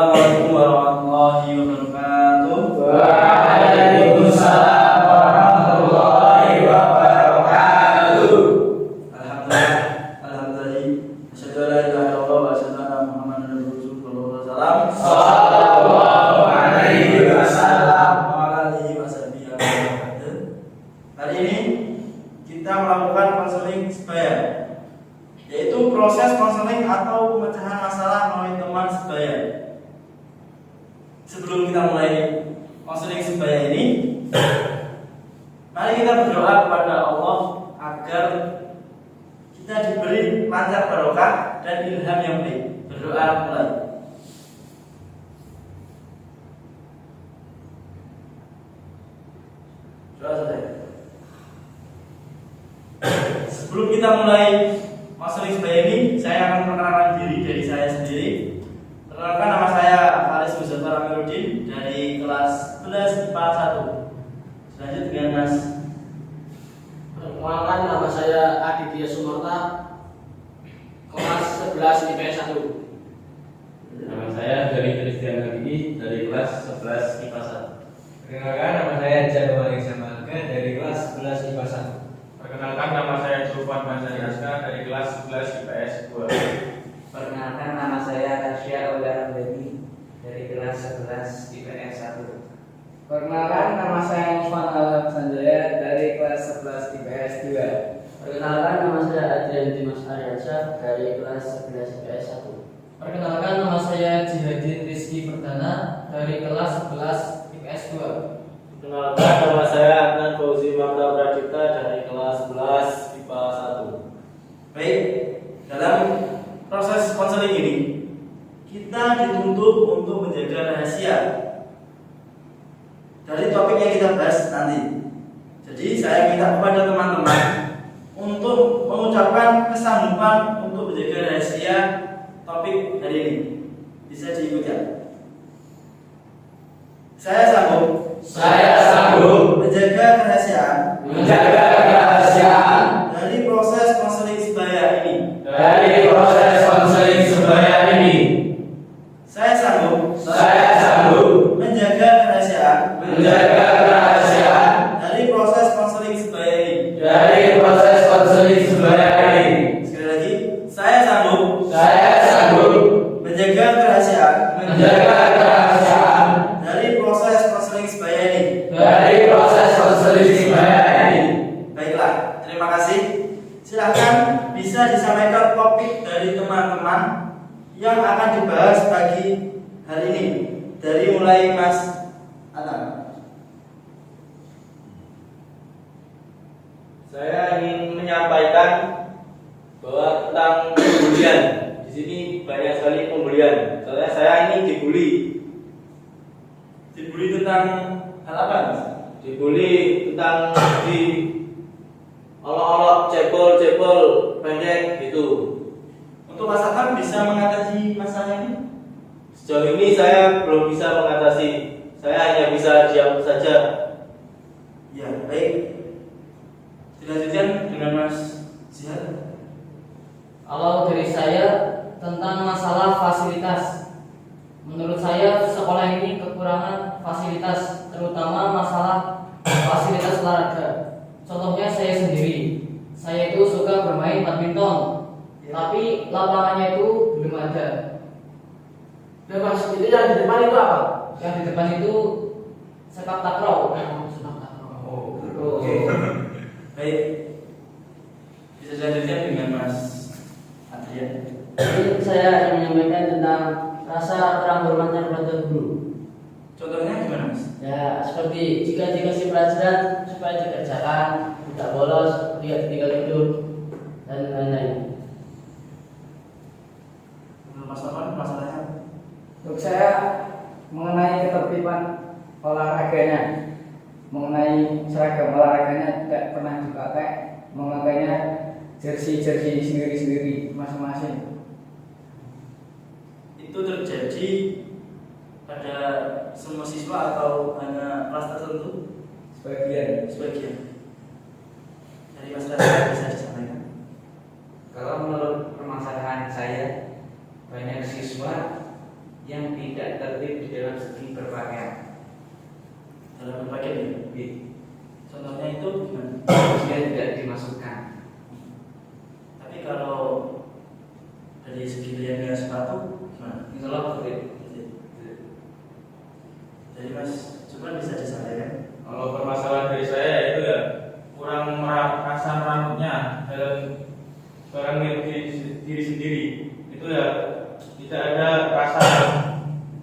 Assalamualaikum warahmatullahi wabarakatuh. Waalaikumsalam warahmatullahi wabarakatuh. Alhamdulillah. Asyhadu an la ilaha illallah wa asyhadu anna Muhammadan rasulullah. Sallallahu alaihi wasallam. Wa ala alihi washabihi. Hari ini kita melakukan konseling sebaya, yaitu proses konseling atau pemecahan masalah melalui teman sebaya. Sebelum kita mulai konseling sebaya ini, mari kita berdoa kepada Allah agar kita diberi lancar barokah dan ilham yang baik. Berdoa mulai. Doa selesai. Sebelum kita mulai konseling sebaya ini, saya akan memperkenalkan diri dari saya sendiri. Perkenalkan, nama saya Faris Muzaffar Amiruddin dari kelas 11 IPA 1. Selanjutnya dengan Mas. Perkenalkan, nama saya Aditya Sumarta, kelas 11 IPS 1. Nama saya dari Christian Habibie dari kelas 11 IPA 1. Perkenalkan, nama saya Januari Zamalga dari kelas 11 IPA 1. Perkenalkan, nama saya Zulfan Basari Aska dari kelas 11 IPS 2. Perkenalkan, nama saya Tasya Ularandani dari kelas 11 IPS 1. Perkenalkan, nama saya Musman Alam Sanjaya dari kelas 11 IPS 2. Perkenalkan, nama saya Adrian Dimas Aryasa dari kelas 11 IPS 1. Perkenalkan, nama saya Jihadin Rizky Perdana dari kelas 11 IPS 2. Perkenalkan, nama saya Adnan Fauzi Marta Pradipta dari kelas 11 IPA 1. Baik, dalam proses konseling ini kita dituntut untuk menjaga rahasia dari topik yang kita bahas nanti. Jadi saya minta kepada teman-teman untuk mengucapkan kesanggupan untuk menjaga rahasia topik hari ini. Bisa diikuti. Saya sanggup menjaga kerahasiaan dari proses konseling sebaya ini. Saya sanggup menjaga kerahasiaan dari proses konseling sebaya ini. Sekali lagi, saya sanggup menjaga kerahasiaan dari proses konseling sebaya ini. Baiklah, terima kasih. Silahkan bisa disampaikan topik dari teman-teman yang akan dibahas pagi hari ini. Dari mulai Mas Anam. Saya ingin menyampaikan bahwa tentang pembulian. Di sini banyak sekali pembulian. Soalnya saya ini dibully. Dibully tentang hal apa, Mas? Dibully tentang di olok-olok, cebol pendek gitu. Untuk Mas Anam bisa mengatasi masalah ini? Sejauh ini saya belum bisa mengatasi. Saya hanya bisa diam saja. Ya, baik. Dilanjutkan dengan Mas Zihad. Kalau dari saya tentang masalah fasilitas, menurut saya sekolah ini kekurangan fasilitas, terutama masalah fasilitas olahraga. Contohnya saya sendiri, saya itu suka bermain badminton, tapi lapangannya itu belum ada. Dan Mas, itu yang di depan itu apa? Yang di depan itu sepak takraw. Oke. Baik. Bisa dilanjutkan dengan Mas Adrian. Jadi saya ingin menyampaikan tentang rasa kurang hormatnya kepada guru. Contohnya gimana, Mas? Ya, seperti jika dikasih pelajaran supaya dikerjakan, tidak bolos, tidak tinggal tidur, dan lain-lain. Menurut Mas Norman, masalahnya Untuk saya mengenai ketertiban olahraganya, mengenai seragam olahraganya tidak pernah dipakai, memakainya jersey sendiri-sendiri masing-masing. itu terjadi pada semua siswa atau hanya kelas tertentu? Sebagian. Dari Mas Radha bisa disampaikan. Kalau menurut permasalahan saya, banyak siswa yang tidak tertib di dalam segi berpakaian. Dalam berpakaian ya? Iya. Contohnya itu gimana? Dia tidak dimasukkan. Tapi kalau dari segi pilihan sepatu gimana? Insya Allah tertib. Jadi Mas cuma bisa disampaikan. Kalau permasalahan dari saya itu ya kurang merasa rambutnya dalam barang milik diri sendiri. Itu ya tidak ada rasa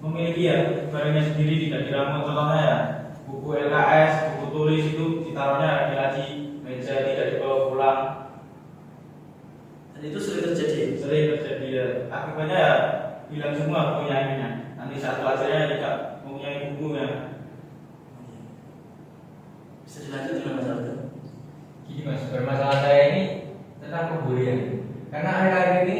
memiliki ya barangnya sendiri, tidak dirambut. Contohnya ya buku LKS, buku tulis itu ditaruhnya di laci meja, tidak dibawa pulang. Dan itu sering terjadi. Sering terjadi ya. Akibatnya ya hilang semua bukunya. Nanti satu acaranya tidak mempunyai bukunya. Bisa dilanjut dengan Mas Aldo? Gini Mas, bermasalah saya ini tentang pembulian. Karena akhir-akhir ini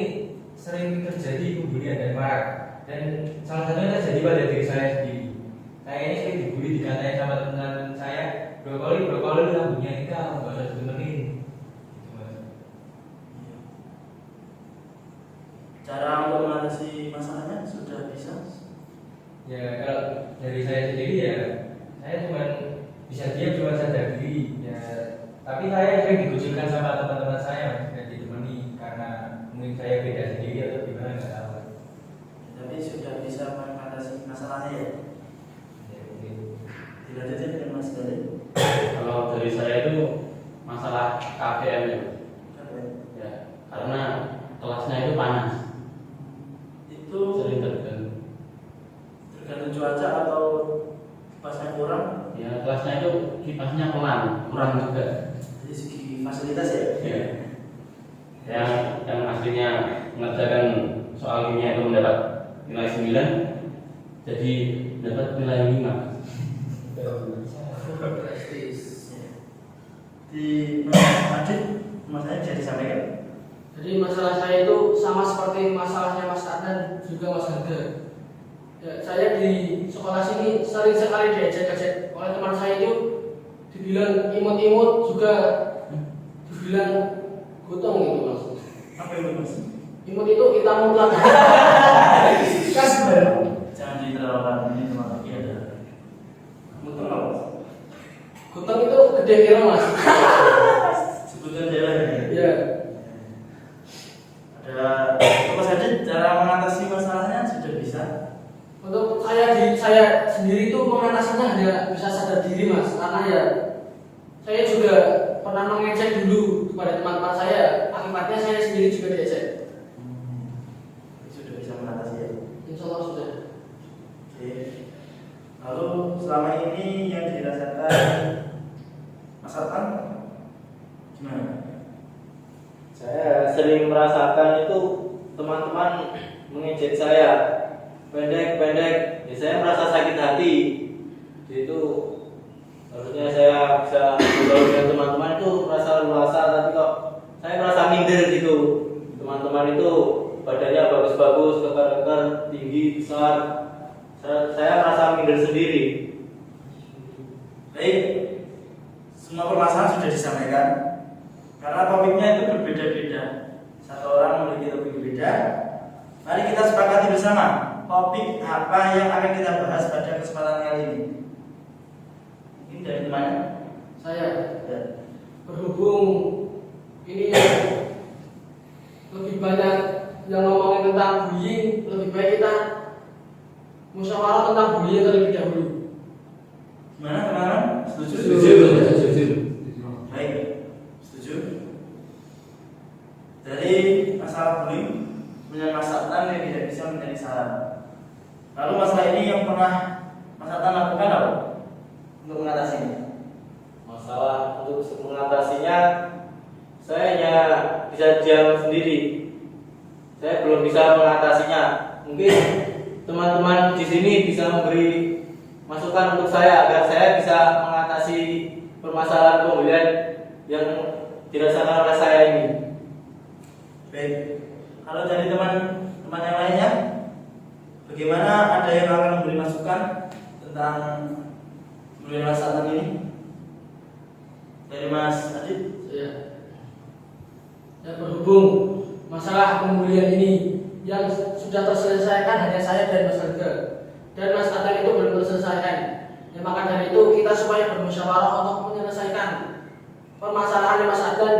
sering terjadi pembulian dan marak. Dan salah satunya terjadi pada diri saya sendiri. Saya ini sering dibully, dikatain sama teman-teman saya, brokoli rambutnya hitam, nggak usah dibenerin. Gitu Mas. Cara untuk mengatasi masalahnya sudah bisa? Ya kalau dari saya sendiri ya, saya cuma bisa diam, cuma sadar diri. Ya, tapi saya sering dikucilkan sama teman-teman saya dan ditemani karena mungkin saya beda sendiri atau gimana nggak tahu. Tapi sudah bisa mengatasi masalahnya ya? Ya, mungkin. Dilanjutin dengan Mas Gali. Kalau dari saya itu masalah KBM ya. Ya, karena kelasnya itu panas, Itu sering terganggu. tergantung cuaca atau kipasnya kurang. Ya, kelasnya itu kipasnya pelan, kurang juga. Dari segi fasilitas ya? Ya. Yang aslinya mengerjakan soal kimia itu mendapat nilai 9, jadi dapat nilai 5. Prestis. Di Mas Adit, masalahnya bisa disampaikan? Jadi masalah saya itu sama seperti masalahnya Mas Adnan juga Mas Harga. Ya, saya di sekolah sini sering sekali diejek-ejek oleh teman saya itu, dibilang imut-imut, juga dibilang gotong gitu Mas. Apa itu Mas? Imut itu kita mutlak. Kas Jangan diterlalu ini teman lagi ada. Mutung apa Mas? gotong itu gede kira Mas. Sebutan daerah ya? Ya. Ada Mas Adit, cara mengatasi masalahnya sudah bisa? Untuk saya sendiri itu mengatasinya hanya bisa sadar diri Mas, karena ya saya juga pernah mengecek dulu kepada teman-teman saya, akibatnya saya sendiri juga diejek. Sudah bisa mengatasi ya? Insya Allah sudah. Oke. Lalu selama ini yang dirasakan Mas Adnan gimana? Saya sering merasakan itu teman-teman mengejek saya pendek. Ya, saya merasa sakit hati. Itu harusnya saya bisa bergaul dengan teman-teman itu merasa luasa, tapi kok saya merasa minder gitu. Teman-teman itu badannya bagus-bagus, kekar-kekar, tinggi, besar. Saya merasa minder sendiri. Baik, semua permasalahan sudah disampaikan. Karena topiknya itu berbeda-beda. Satu orang memiliki topik berbeda. Mari kita sepakati bersama topik apa yang akan kita bahas pada kesempatan kali ini. Ini dari temannya? Saya Ya. berhubung ini lebih banyak yang ngomongin tentang bullying, lebih baik kita musyawarah tentang bullying terlebih dahulu. Gimana teman-teman? Setuju? Setuju. Baik, setuju. Dari masalah bullying punya Mas Adnan yang tidak bisa mencari saran. Lalu masalah ini yang pernah Mas Adnan lakukan apa untuk mengatasinya? Masalah untuk mengatasinya, saya hanya bisa diam sendiri. Saya belum bisa mengatasinya. Mungkin teman-teman di sini bisa memberi masukan untuk saya agar saya bisa mengatasi permasalahan pembulian yang dirasakan oleh saya ini. Baik, kalau dari teman-teman yang lainnya, bagaimana ada yang akan memberi masukan tentang pembulian Mas Adnan ini? Dari Mas Adit? Ya, berhubung masalah pembulian ini yang sudah terselesaikan hanya saya dan Mas Harga, dan Mas Adnan itu belum terselesaikan. Ya, maka dari itu kita supaya bermusyawarah untuk menyelesaikan permasalahan Mas Adnan.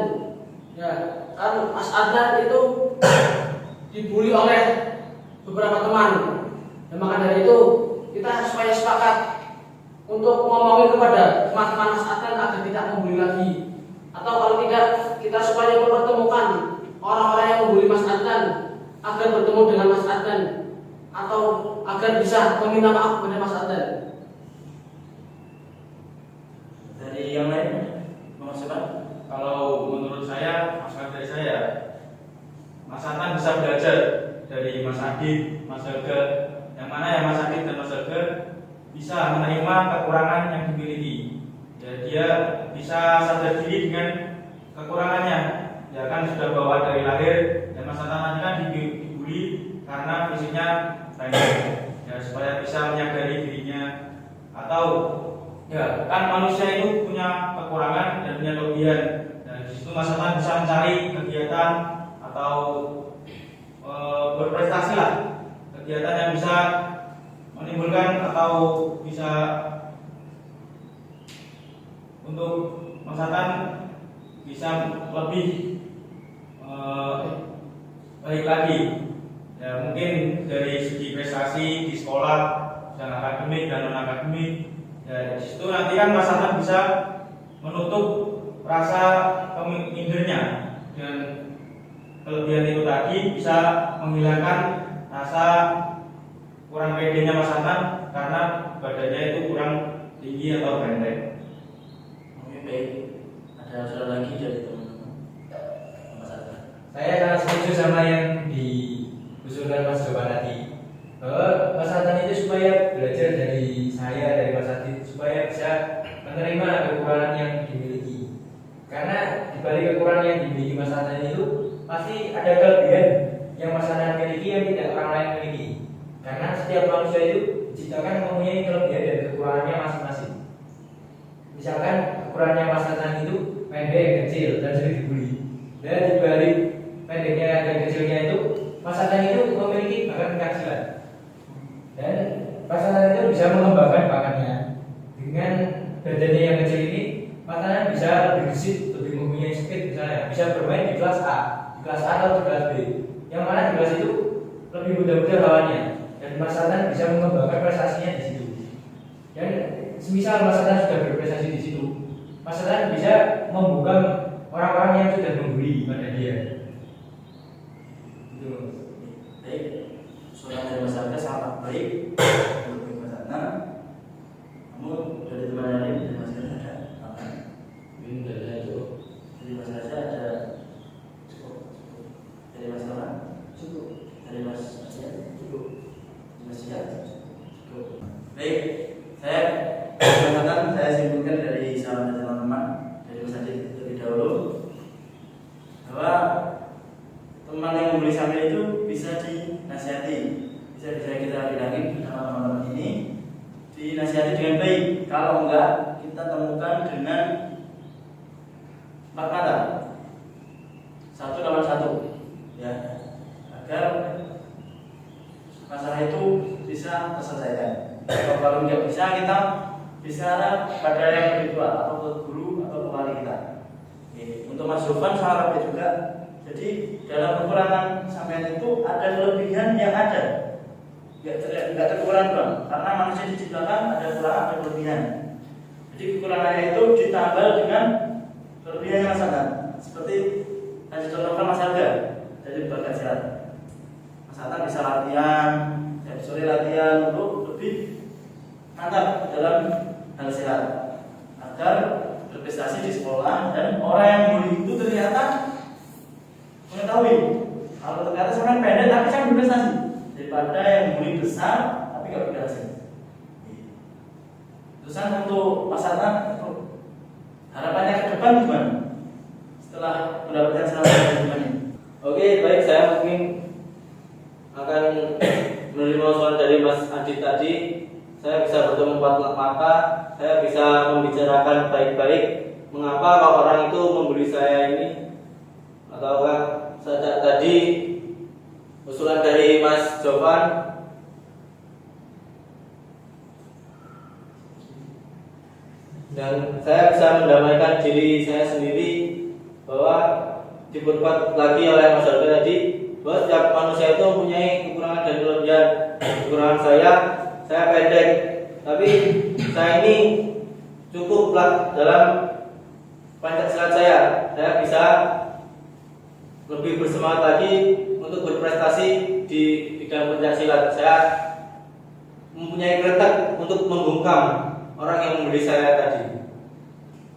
Ya, kan Mas Adnan itu dibully oleh beberapa teman. Ya, maka dari itu kita supaya sepakat untuk ngomongin kepada teman-teman Mas Adnan agar tidak membuli lagi, atau kalau tidak kita supaya mempertemukan orang-orang yang membuli Mas Adnan agar bertemu dengan Mas Adnan, atau agar bisa meminta maaf kepada Mas Adnan. Dari yang lain, Bang Sobat? Kalau menurut saya, masukan dari saya, Mas Adnan bisa belajar dari Mas Adit, Mas Helga, yang mana ya Mas Adit dan Mas Helga bisa menerima kekurangan yang dimiliki. Ya, dia bisa sadar diri dengan kekurangannya. Ya kan sudah bawa dari lahir, dan Mas Adnan nanti kan dibully karena fisiknya pendek. Ya, supaya bisa menyadari dirinya, atau ya kan manusia itu punya kekurangan dan punya kelebihan. Dan di situ Mas Adnan bisa mencari kegiatan atau berprestasi lah, kegiatan yang bisa menimbulkan atau bisa untuk Mas Adnan bisa lebih baik lagi. Ya, mungkin dari segi prestasi di sekolah dan akademik dan non akademik. Ya, di situ nanti kan Mas Adnan bisa menutup rasa mindernya, dan kelebihan itu tadi bisa menghilangkan rasa kurang pedenya Mas Adnan karena badannya itu kurang tinggi atau pendek. Oke, baik. Ada usulan lagi dari teman-teman? Mas Adnan. Saya sangat setuju sama yang diusulkan Mas Jovan tadi, bahwa Mas Adnan itu supaya belajar dari saya, dari Mas Adit, supaya bisa menerima kekurangan yang dimiliki. Karena di balik kekurangan yang dimiliki Mas Adnan itu pasti ada kelebihan yang Mas Adnan miliki yang tidak orang lain miliki. Karena setiap manusia itu diciptakan mempunyai kelebihan dan kekurangannya masing-masing. Misalkan kekurangannya Mas Adnan itu pendek, kecil, dan sering dibully. Dan di balik pendeknya dan kecilnya itu, Mas Adnan itu memiliki bakat penghasilan. Dan Mas Adnan itu bisa mengembangkan bakatnya. Dengan badannya yang kecil ini, Mas Adnan bisa lebih gesit, lebih mempunyai speed, misalnya bisa bermain di kelas A, di kelas A atau di kelas B. Yang mana di kelas itu lebih mudah-mudah lawannya. Dan Mas Adnan bisa mengembangkan prestasinya di situ. Dan semisal Mas Adnan sudah berprestasi di situ, Mas Adnan bisa membuka orang-orang yang sudah membuli pada dia. Itu. Baik, usulan dari Mas Adnan sangat baik untuk Mas Adnan. Namun dari teman lain, dari Mas Adnan ada apa? Ini dari saya cukup. Dari Mas Raja ada cukup. Dari Mas Noran cukup. Dari Mas Asia cukup. Mas Sia cukup. Baik, saya Mas saya simpulkan dari saran dari teman-teman, dari Mas Adit terlebih dahulu, bahwa teman yang membeli sambil itu bisa dinasihati, bisa kita bilangin sama teman-teman ini, dinasihati dengan baik. Kalau enggak, kita temukan dengan 4 kata, 1 lawan 1, ya, agar masalah itu bisa terselesaikan. Kalau nggak bisa, kita bicara pada yang lebih tua, atau ke guru atau ke wali kita. Oke. Untuk Mas Jovan sama Rabi juga. Jadi dalam kekurangan sampean itu ada kelebihan yang ada. Nggak terkurang bang, karena manusia diciptakan ada kekurangan, ada kelebihan. Jadi kekurangannya itu ditambah dengan kelebihannya Mas Adnan. Seperti yang dicontohkan Mas Helga dari bakat silat. Mas Adnan bisa latihan, sore latihan untuk lebih mantap dalam hal silat, agar berprestasi di sekolah, dan orang yang membuli itu ternyata mengetahui kalau ternyata seorang pendek tapi saya berprestasi, daripada yang membuli besar tapi nggak berhasil. Terusan untuk Mas Adnan, harapannya ke depan gimana setelah mendapatkan saran ini? Oke, baik, saya mungkin akan menerima usulan dari Mas Adit tadi. Saya bisa bertemu 4 mata, saya bisa membicarakan baik-baik mengapa kalau orang itu membuli saya ini, ataukah saya tadi usulan dari Mas Jovan. Dan saya bisa mendamaikan diri saya sendiri bahwa diperkuat lagi oleh Mas Aldo tadi bahwa setiap manusia itu mempunyai kekurangan dan kelebihan. Kekurangan saya pendek, tapi saya ini cukup dalam Pancasila saya bisa lebih bersemangat lagi untuk berprestasi di bidang Pancasila. Saya mempunyai kreatif untuk membungkam orang yang membeli saya tadi.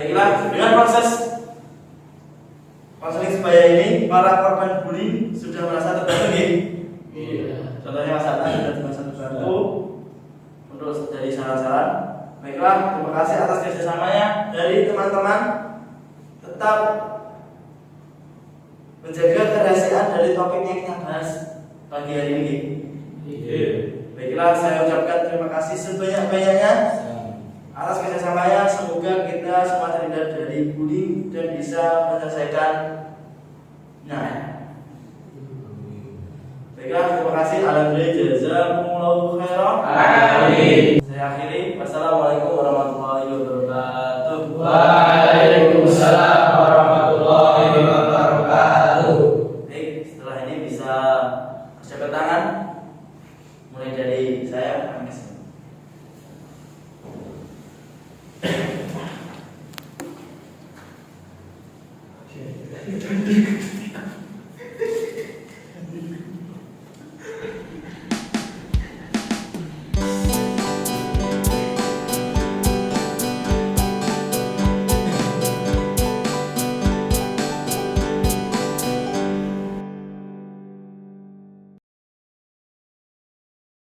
Baiklah, dengan proses konseling sebaya ini, para korban bullying sudah merasa terbantu. Iya. Contohnya Mas Adnan sudah merasa terbantu untuk dari saran-saran. Baiklah, terima kasih atas kerjasamanya dari teman-teman. Tetap menjaga kerahasiaan dari topik yang kita bahas pagi hari ini. Iya. Baiklah, saya ucapkan terima kasih sebanyak-banyaknya atas kerjasamanya. Semoga kita semua terhindar dari bullying dan bisa menyelesaikan. Nah, baiklah, terima kasih. Alhamdulillah, jazakumullahu khairan. Amin. Saya akhiri. Wassalamualaikum warahmatullahi wabarakatuh.